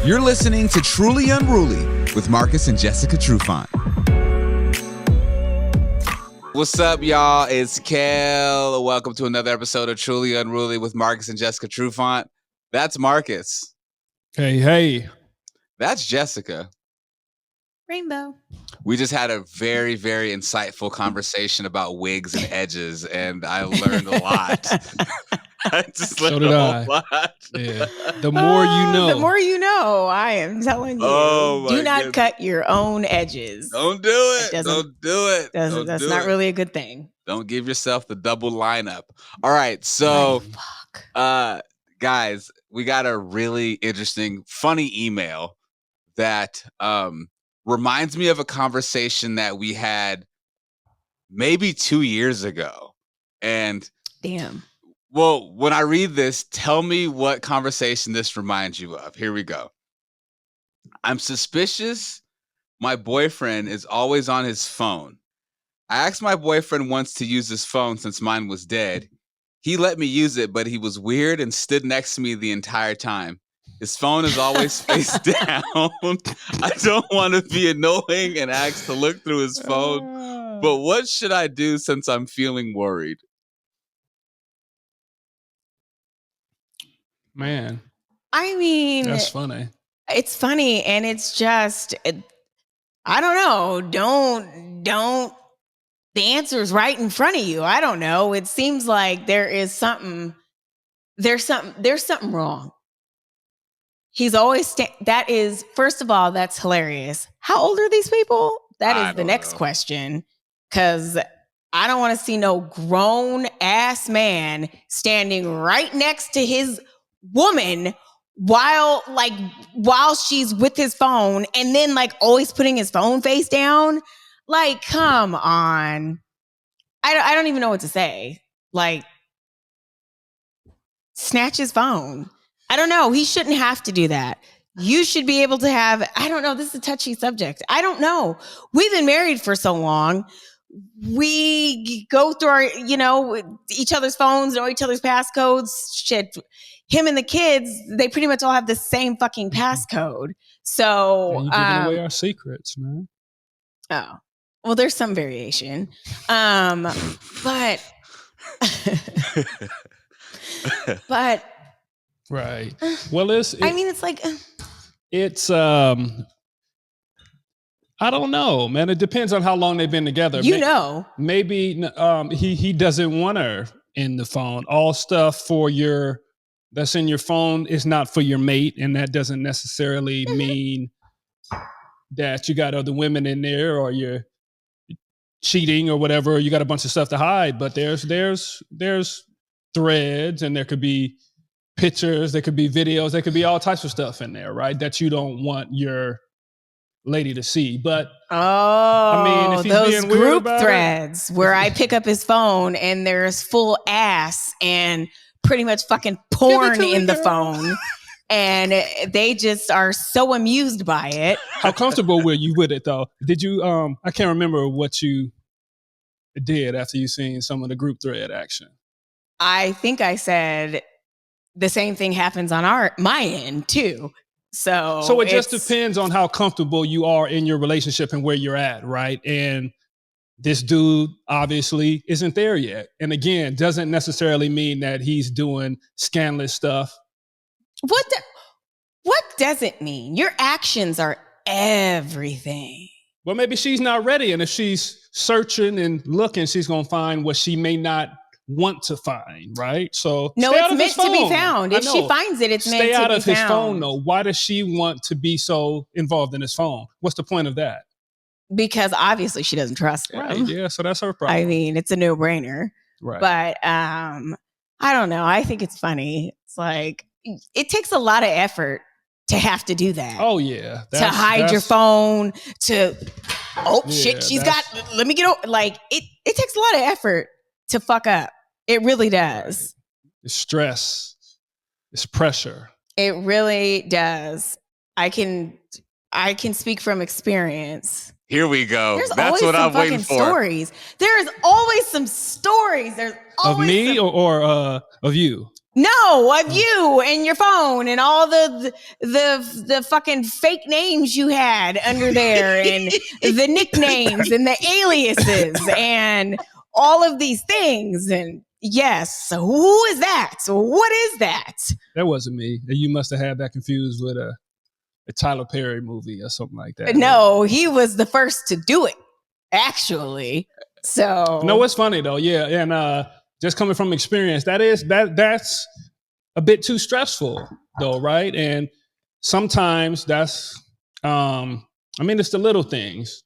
You're listening to Truly Unruly with Marcus and Jessica Trufant. What's up, y'all? It's Kel. Welcome to another episode of Truly Unruly with Marcus and Jessica Trufant. That's Marcus. Hey. That's Jessica. Rainbow. We just had a very, very insightful conversation about wigs and edges, and I learned a lot. I just learned a whole lot. Yeah. The more you know. The more you know, I am telling you. Do not cut your own edges. Don't do it. Don't do it. That's not really a good thing. Don't give yourself the double lineup. All right. So, guys, we got a really interesting, funny email that reminds me of a conversation that we had maybe 2 years ago. And damn. Well, when I read this, tell me what conversation this reminds you of. Here we go. I'm suspicious my boyfriend is always on his phone. I asked my boyfriend once to use his phone since mine was dead. He let me use it, but he was weird and stood next to me the entire time. His phone is always face down. I don't want to be annoying and ask to look through his phone, but what should I do since I'm feeling worried? Man. I mean, that's funny. It's funny, and it's just, I don't know. Don't. The answer is right in front of you. I don't know. It seems like there's something wrong. He's always that is, first of all, that's hilarious. How old are these people? That is the next question, because I don't want to see no grown ass man standing right next to his woman while she's with his phone, and then like always putting his phone face down. Like, come on. I don't even know what to say. Like, snatch his phone. I don't know. He shouldn't have to do that. You should be able to have, I don't know. This is a touchy subject. I don't know. We've been married for so long. We go through our, each other's phones, know each other's passcodes. Shit. Him and the kids, they pretty much all have the same fucking passcode. So you're giving away our secrets, man. Oh, well, there's some variation. But right. Well, it's like it's I don't know, man. It depends on how long they've been together. Maybe he doesn't want her in the phone. All stuff that's in your phone is not for your mate, and that doesn't necessarily mean that you got other women in there or you're cheating or whatever. You got a bunch of stuff to hide, but there's threads, and there could be pictures, there could be videos, there could be all types of stuff in there, right? That you don't want your lady to see. But if he's those group threads where I pick up his phone and there's full ass and pretty much fucking porn in the phone. And they just are so amused by it. How comfortable were you with it, though? Did you, I can't remember what you did after you seen some of the group thread action. I think I said the same thing happens on my end, too. So it just depends on how comfortable you are in your relationship and where you're at, right? And this dude obviously isn't there yet. And again, doesn't necessarily mean that he's doing scandalous stuff. What does it mean? Your actions are everything. Well, maybe she's not ready. And if she's searching and looking, she's going to find what she may not want to find, right? So no, it's meant to be found. If she finds it, it's meant to be found. Stay out of his phone, though. Why does she want to be so involved in his phone? What's the point of that? Because obviously she doesn't trust him. Right, yeah, so that's her problem. I mean, it's a no-brainer. Right. But I don't know. I think it's funny. It's like, it takes a lot of effort to have to do that. Oh, yeah. To hide your phone, shit, she's got, let me get over. Like, it takes a lot of effort to fuck up. It really does. It's stress. It's pressure. It really does. I can speak from experience. Here we go. There's That's what I'm waiting for. Stories. There is always some stories. There's always of me or of you. No, of you and your phone and all the fucking fake names you had under there and the nicknames and the aliases and all of these things. And yes, who is that? What is that? That wasn't me. You must have had that confused with a Tyler Perry movie or something like that. No, he was the first to do it, actually. So no, it's funny though. Yeah, and just coming from experience, that's a bit too stressful though, right? And sometimes that's it's the little things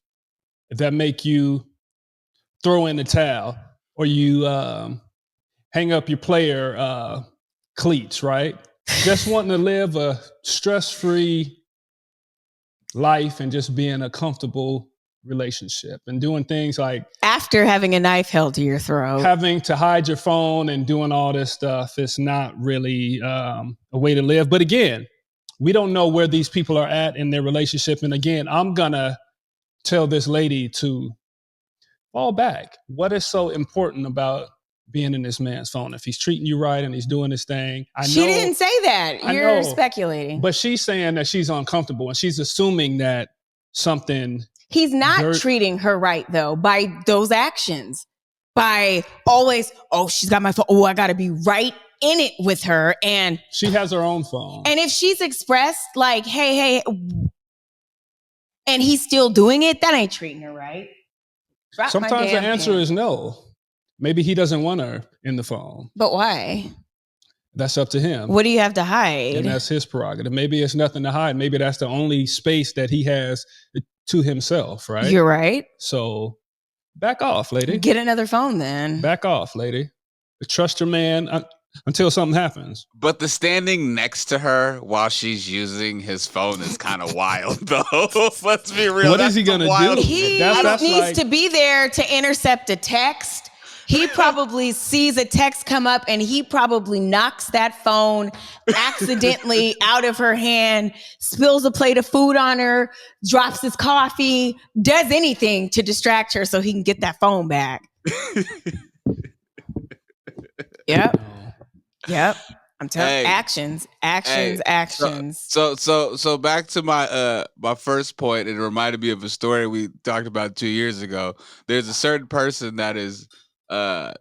that make you throw in the towel or you hang up your player cleats, right? Just wanting to live a stress-free life and just be in a comfortable relationship and doing things like after having a knife held to your throat, having to hide your phone and doing all this stuff is not really a way to live. But again, we don't know where these people are at in their relationship. And again, I'm gonna tell this lady to fall back. What is so important about being in this man's phone? If he's treating you right and he's doing his thing, she didn't say that. You're speculating. But she's saying that she's uncomfortable and she's assuming that something. He's not treating her right, though, by those actions. By always, she's got my phone. I got to be right in it with her. And she has her own phone. And if she's expressed like, hey, and he's still doing it, that ain't treating her right. Sometimes the answer is no. Maybe he doesn't want her in the phone. But why? That's up to him. What do you have to hide? And that's his prerogative. Maybe it's nothing to hide. Maybe that's the only space that he has to himself, right? You're right. So back off, lady. Get another phone then. Back off, lady. Trust your man until something happens. But the standing next to her while she's using his phone is kind of wild, though. Let's be real. What is he going to do? He needs to be there to intercept a text. He probably sees a text come up and he probably knocks that phone accidentally out of her hand, spills a plate of food on her, drops his coffee, does anything to distract her so he can get that phone back. Yep. I'm telling you, actions. So back to my first point. It reminded me of a story we talked about 2 years ago. There's a certain person that is on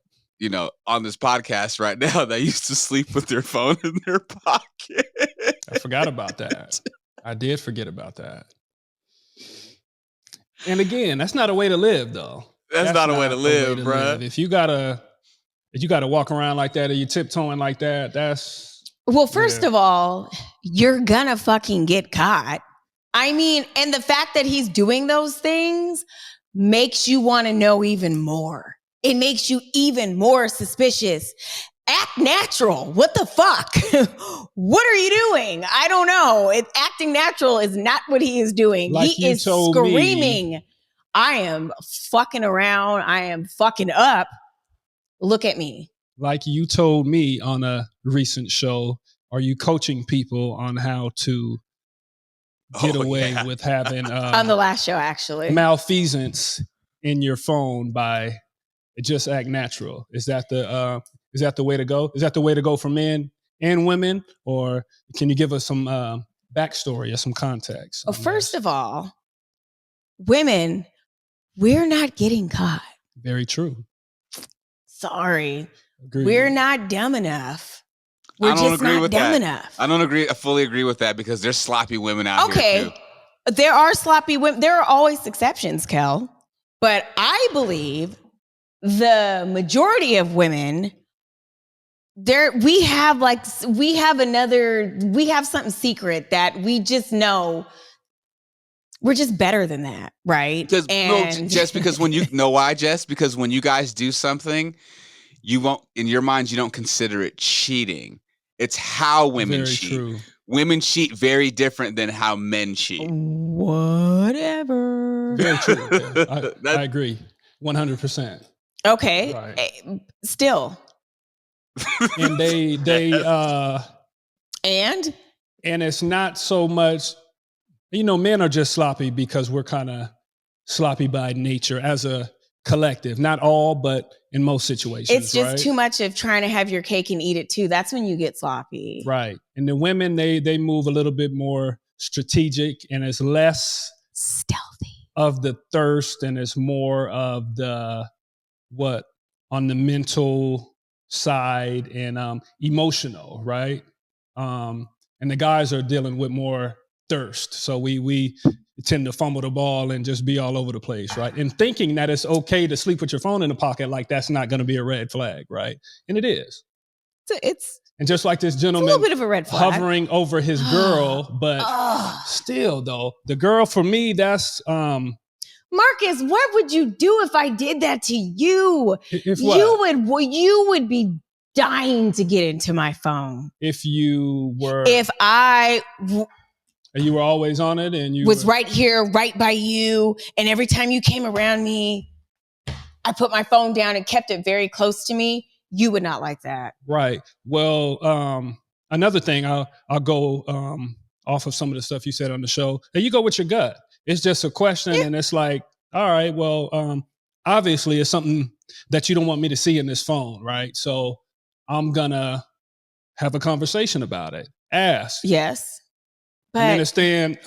this podcast right now that used to sleep with their phone in their pocket. I forgot about that. I did forget about that. And again, that's not a way to live, though. That's not a way to live, bro. If you gotta walk around like that or you tiptoeing like that, that's... Well, first of all, you're gonna fucking get caught. I mean, and the fact that he's doing those things makes you want to know even more. It makes you even more suspicious. Act natural. What the fuck? What are you doing? I don't know. Acting natural is not what he is doing. Like he is screaming, I am fucking around. I am fucking up. Look at me. Like you told me on a recent show, are you coaching people on how to get away with having on the last show, actually, malfeasance in your phone by just act natural? Is that the way to go? Is that the way to go for men and women? Or can you give us some backstory or some context? Well, first of all, women, we're not getting caught. Very true. Sorry. Agreed. We're not dumb enough. We're just not dumb enough. I don't agree. I fully agree with that because there's sloppy women out here too. There are sloppy women. There are always exceptions, Kel. But I believe the majority of women, we have something secret that we just know. We're just better than that, right? Jess, because when you know why, Jess? Because when you guys do something, you won't, in your minds, you don't consider it cheating. It's how women cheat. True. Women cheat very different than how men cheat. Whatever. Very true. I agree. 100%. Okay. Right. Still. And and it's not so much, men are just sloppy because we're kind of sloppy by nature as a collective. Not all, but in most situations. It's just right? too much of trying to have your cake and eat it too. That's when you get sloppy. Right. And the women, they move a little bit more strategic, and it's less stealthy of the thirst, and it's more of the on the mental side and emotional, right? And the guys are dealing with more thirst. So we tend to fumble the ball and just be all over the place, right? And thinking that it's okay to sleep with your phone in the pocket, like that's not going to be a red flag, right? And it is. So and just like this gentleman, a little bit of a red flag, hovering over his girl, but still, though, the girl for me, that's Marcus. What would you do if I did that to you? If what? You would be dying to get into my phone. If you were, you were always on it, and you was right here, right by you, and every time you came around me, I put my phone down and kept it very close to me. You would not like that. Right. Well, another thing, I'll go off of some of the stuff you said on the show. And you go with your gut. It's just a question, and it's like, all right, well, obviously it's something that you don't want me to see in this phone, right? So I'm gonna have a conversation about it. Ask. Yes. But and understand,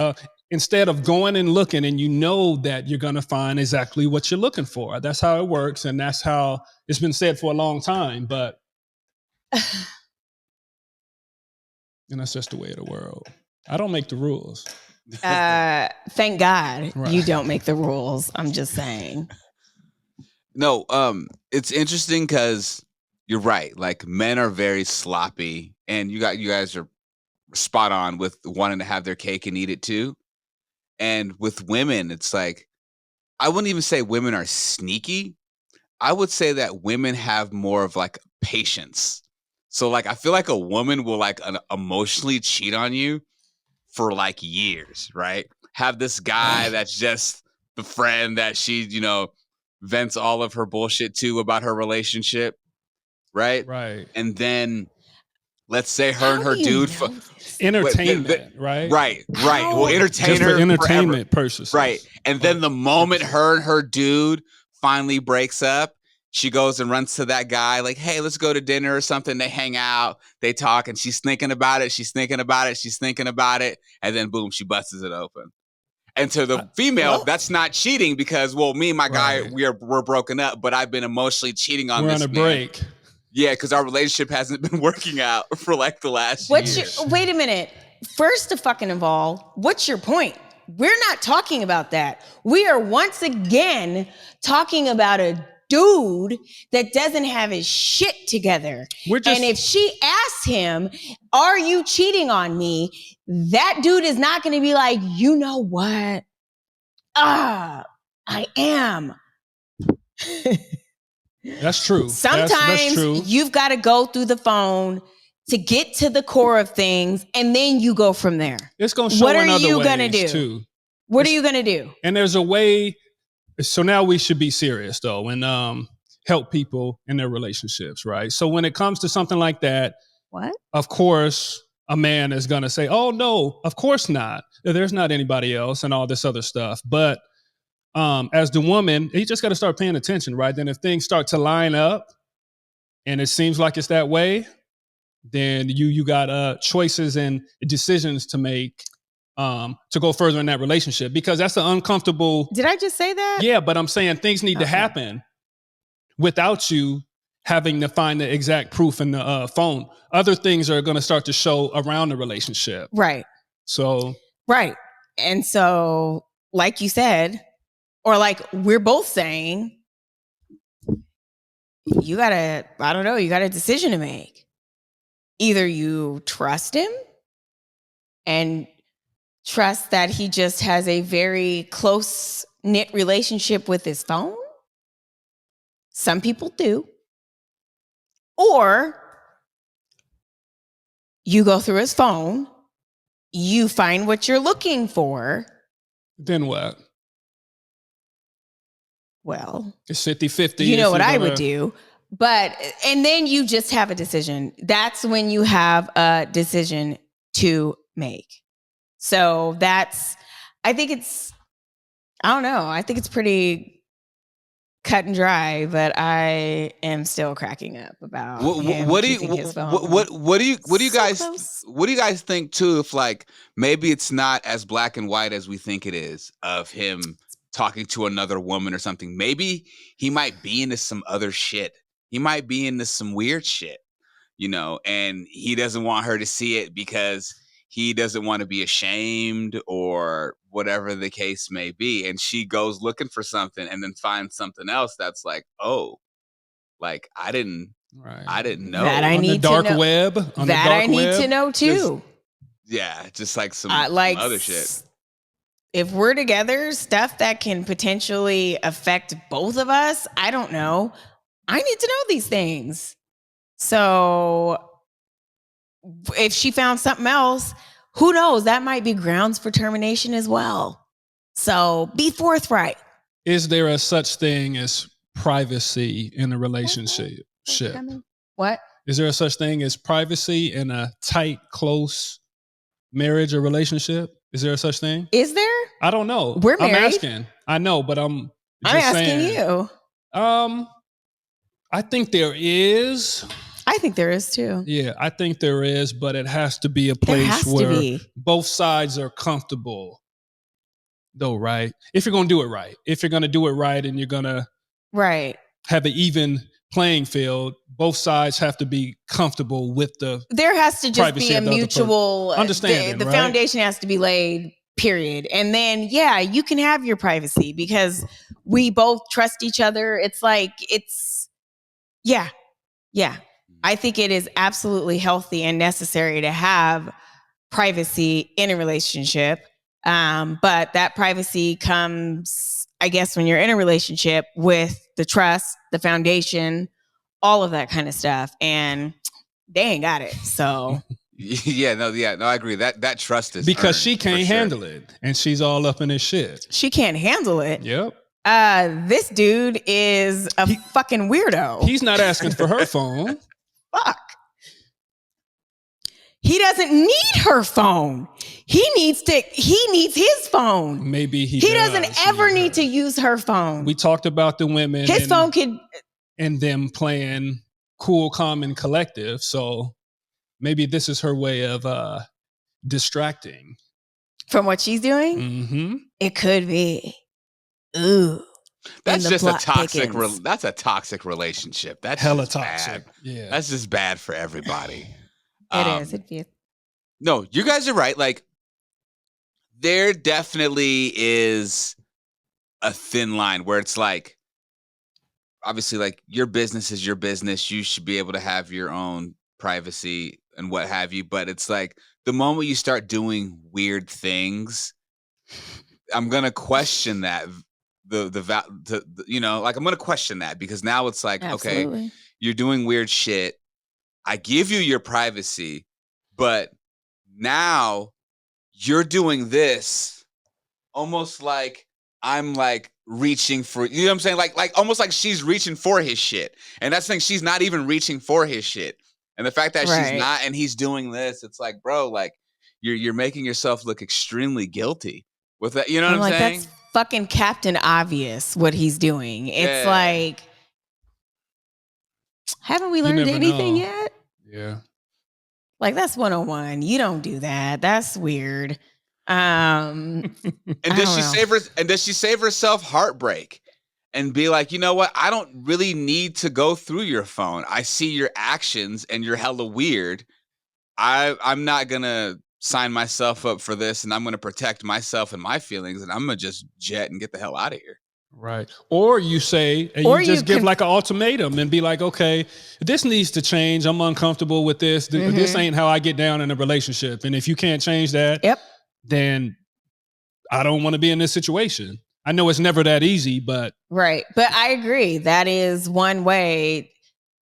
instead of going and looking, and you know that you're gonna find exactly what you're looking for. That's how it works, and that's how it's been said for a long time. But and that's just the way of the world. I don't make the rules. Thank God you don't make the rules. I'm just saying. No, it's interesting because you're right. Like, men are very sloppy, and you guys are spot on with wanting to have their cake and eat it too. And with women, it's like, I wouldn't even say women are sneaky. I would say that women have more of like patience. So like, I feel like a woman will like emotionally cheat on you for like years, right? Have this guy that's just the friend that she, vents all of her bullshit to about her relationship, right? Right. And then let's say her and her dude entertainment, right? Right. Well, entertain just her for entertainment purposes, right? And then the moment her and her dude finally breaks up, she goes and runs to that guy, like, "Hey, let's go to dinner or something." They hang out, they talk, and she's thinking about it. She's thinking about it, and then boom, she busts it open. And to the female, that's not cheating because, well, me and my guy, we're broken up, but I've been emotionally cheating on this man. We're on a break. Yeah, because our relationship hasn't been working out for like the last year. Wait a minute. First of all, what's your point? We're not talking about that. We are once again talking about a dude that doesn't have his shit together. And if she asks him, "Are you cheating on me?" that dude is not going to be like, "You know what? I am." That's true. Sometimes that's true. You've got to go through the phone to get to the core of things, and then you go from there. It's going to show in other ways too. What are you going to do? And there's a way. So now we should be serious though, and help people in their relationships, right? So when it comes to something like that, of course, a man is going to say, "Oh no, of course not. There's not anybody else," and all this other stuff. But as the woman, you just got to start paying attention, right? Then if things start to line up and it seems like it's that way, then you got choices and decisions to make to go further in that relationship, because that's the uncomfortable. Did I just say that? Yeah, but I'm saying things need to happen without you having to find the exact proof in the phone. Other things are going to start to show around the relationship. Right. Right. And so, like you said, or like we're both saying, you got a decision to make. Either you trust him and trust that he just has a very close-knit relationship with his phone. Some people do. Or you go through his phone, you find what you're looking for. Then what? Well, it's 50-50. You know what I would do. And then you just have a decision. That's when you have a decision to make. So I think it's pretty cut and dry, but I am still cracking up about what do you guys think too, if like maybe it's not as black and white as we think it is, of him talking to another woman or something. Maybe he might be into some other shit. He might be into some weird shit, you know, and he doesn't want her to see it because he doesn't want to be ashamed or whatever the case may be. And she goes looking for something and then finds something else that's like, oh, like I didn't know. That I need to know. That I need to know too. Just like some other shit. If we're together, stuff that can potentially affect both of us, I don't know. I need to know these things. So if she found something else, who knows? That might be grounds for termination as well. So be forthright. Is there a such thing as privacy in a relationship? What? Is there a such thing as privacy in a tight, close marriage or relationship? Is there a such thing? Is there? I don't know. We're married. I'm asking. I know, but I'm asking saying, you. I think there is. I think there is too. Yeah, I think there is, but it has to be a place where both sides are comfortable. Though, right? If you're going to do it right. If you're going to do it right and you're going to have an even playing field, both sides have to be comfortable with the There has to just be a mutual understanding. The foundation has to be laid, period. And then, you can have your privacy because we both trust each other. It's like, yeah. I think it is absolutely healthy and necessary to have privacy in a relationship. But that privacy comes, I guess, when you're in a relationship with the trust, the foundation, all of that kind of stuff. And they ain't got it. So no, I agree. That trust is because she can't handle it and she's all up in his shit. She can't handle it. Yep. This dude is a fucking weirdo. He's not asking for her phone. Fuck. He doesn't need her phone. He needs his phone. Maybe he doesn't ever need to use her phone. We talked about the women. His phone could. And them playing cool, calm, and collective. So maybe this is her way of distracting. From what she's doing? Mm-hmm. It could be. Ooh. That's just a toxic. That's a toxic relationship. That's hella toxic. Bad. Yeah, that's just bad for everybody. It is. No, you guys are right. Like, there definitely is a thin line where it's like, obviously, like your business is your business. You should be able to have your own privacy and what have you. But it's like the moment you start doing weird things, I'm gonna question that. I'm gonna question that because now it's like, absolutely. Okay, you're doing weird shit. I give you your privacy, but now you're doing this almost like I'm like reaching for, you know what I'm saying? Like almost like she's reaching for his shit. And that's the thing, she's not even reaching for his shit. And the fact that she's not and he's doing this, it's like, bro, like you're making yourself look extremely guilty with that. You know what I'm saying? That's fucking Captain Obvious what he's doing. It's like, haven't we learned anything yet? Yeah. Like, that's 101. You don't do that. That's weird. And does she save herself heartbreak and be like, you know what? I don't really need to go through your phone. I see your actions and you're hella weird. I'm not gonna sign myself up for this, and I'm gonna protect myself and my feelings, and I'm gonna just jet and get the hell out of here. Right. Or you say, and you just give like an ultimatum and be like, okay, this needs to change. I'm uncomfortable with this. This ain't how I get down in a relationship. And if you can't change that, then I don't want to be in this situation. I know it's never that easy, but. Right. But I agree. That is one way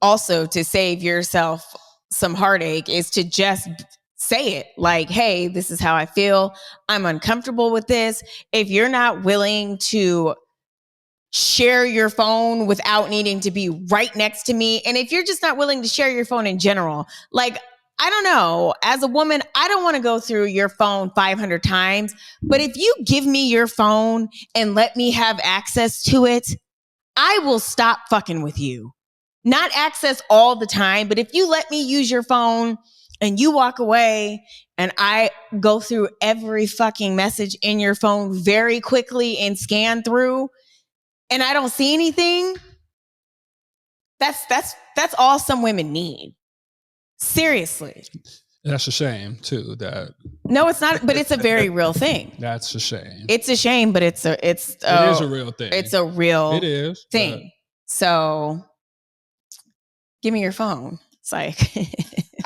also to save yourself some heartache is to just say it like, hey, this is how I feel. I'm uncomfortable with this. If you're not willing to share your phone without needing to be right next to me. And if you're just not willing to share your phone in general, like, I don't know, as a woman, I don't want to go through your phone 500 times, but if you give me your phone and let me have access to it, I will stop fucking with you. Not access all the time, but if you let me use your phone and you walk away and I go through every fucking message in your phone very quickly and scan through and I don't see anything, that's all some women need. Seriously. That's a shame too. No, it's not, but it's a very real thing. That's a shame. It's a shame, but it is a real thing. It's a real thing. So give me your phone. It's like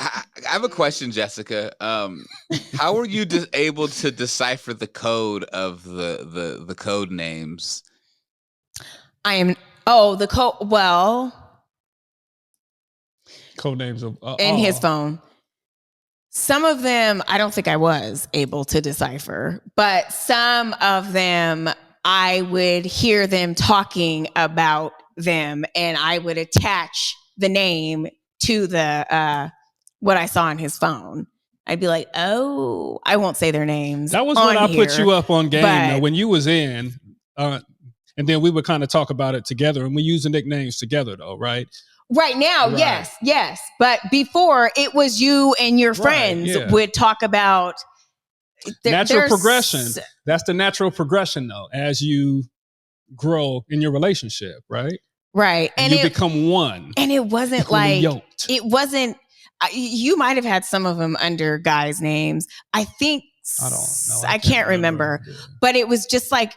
I have a question, Jessica. How were you able to decipher the code of the code names? The code. Well, code names of in his phone. Some of them, I don't think I was able to decipher, but some of them, I would hear them talking about them, and I would attach the name to the what I saw on his phone. I'd be like, oh, I won't say their names. That was when I put you up on game, though, when you was in, and then we would kind of talk about it together, and we use the nicknames together, though, right? Right now, right. Yes. But before, it was you and your friends would talk about natural progression. That's the natural progression, though, as you grow in your relationship, right? Right. And you become one. And it wasn't like, yoked. It wasn't, you might have had some of them under guys' names. I think, I don't know. I can't remember. But it was just like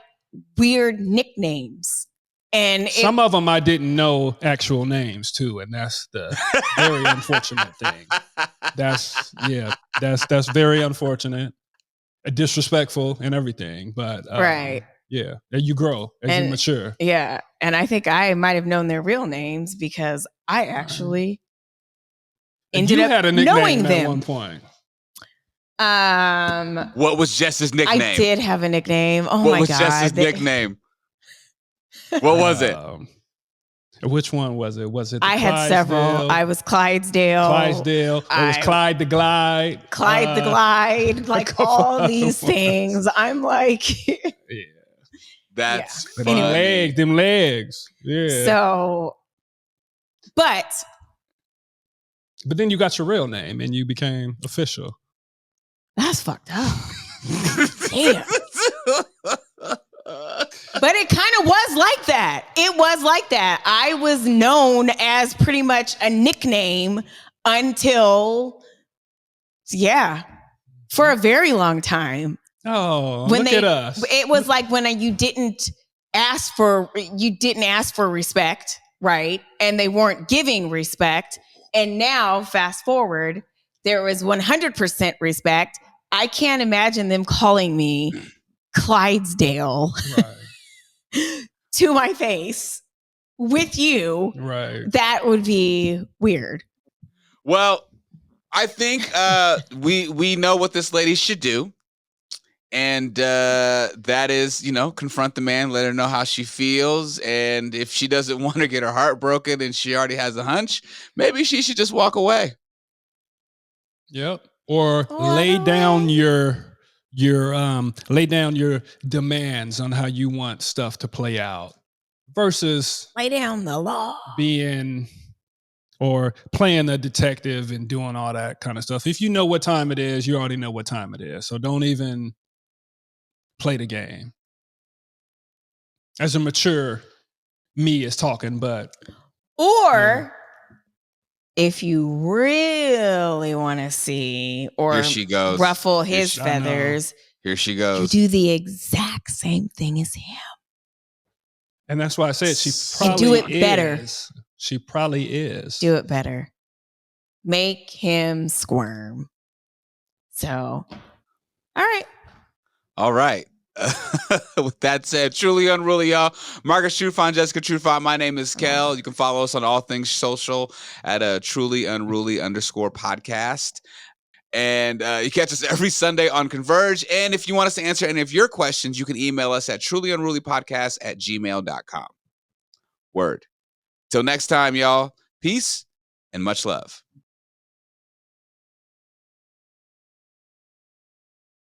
weird nicknames. And some of them I didn't know actual names too, and that's the very unfortunate thing. That's very unfortunate, disrespectful, and everything. But right, you grow as you mature. Yeah, and I think I might have known their real names because I actually ended up knowing them at one point. What was Jess's nickname? I did have a nickname. Oh my God! What was Jess's nickname? What was it? Which one was it? Was it? I had several. I was Clydesdale. It was Clyde the Glide. Clyde the Glide. Like all these things. I'm like, that's fun. Anyway, them legs. Yeah. So, but then you got your real name and you became official. That's fucked up. Damn. But it kind of was like that. It was like that. I was known as pretty much a nickname until, for a very long time. Oh, look at us. It was like when you didn't ask for respect, right? And they weren't giving respect. And now, fast forward, there was 100% respect. I can't imagine them calling me Clydesdale. Right. To my face with you. Right. That would be weird. Well, I think we know what this lady should do. And that is, confront the man, let her know how she feels. And if she doesn't want to get her heart broken and she already has a hunch, maybe she should just walk away. Yep. Or lay down your demands on how you want stuff to play out versus lay down the law, being or playing a detective and doing all that kind of stuff. If you know what time it is, you already know what time it is. So don't even play the game. As a mature me is talking, but if you really want to see or here she goes. Ruffle his feathers, here she goes. You do the exact same thing as him. And that's why I said she probably do it better. She probably is. Do it better. Make him squirm. So, all right. With that said, Truly Unruly, y'all. Marcus Trufant, Jessica Trufant. My name is Kel. You can follow us on all things social at Truly Unruly _podcast. And you catch us every Sunday on Converge. And if you want us to answer any of your questions, you can email us at trulyunrulypodcast@gmail.com. Word. Till next time, y'all. Peace and much love.